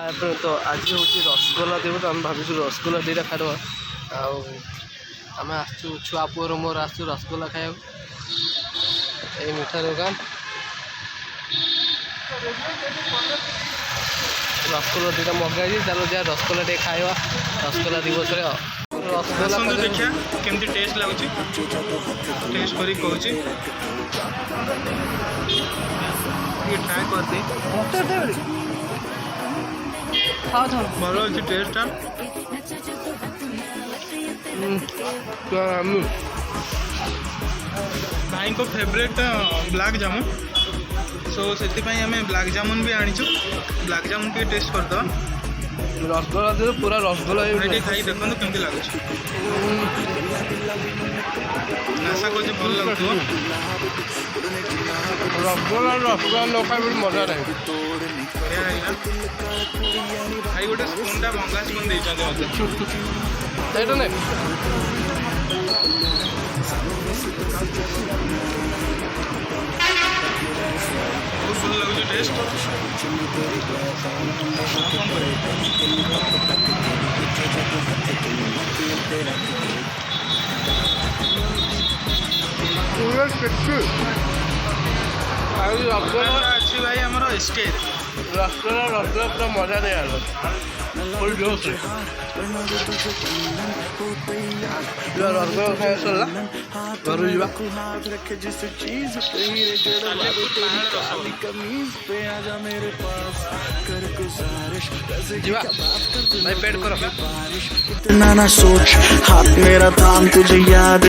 तो आज हूँ रसगोला देव तो आम भाई रसगोला दीटा खाइदे आम आसु छुआ पुअर मोर आसु रसगोला खाया मिठा दुकान रसगोला दीटा मगाई चलो जा रसगोला टे खाଇବା रसगोला दिवस रसगोला देखिए केमती टेस्ट लगुच टेस्ट करी कहूँ ट्राए करती भल अच्छी टेस्ट भाई को फेवरेट ब्लैक जामुन सो से आम ब्लैक जामुन भी आनीचु ब्लैक जामुन के टेस्ट करदे रसगोला दे पूरा रसगोला खाई देखो केमती लगुच आशा कर भल लगुव रसगोला रसगोला न खाई मजा ना भाई गोटे स्पूनटा भंगा स्पून देते बहुत भल लगुच टेस्ट अच्छी भाई आम स्टेज रसगोला रसगोला पूरा मजा नहीं आलो फुल जोश रसगोला खाया सरला घर जा भाई पेट करो इतना ना सोच हाथ मेरा थाम तुझे याद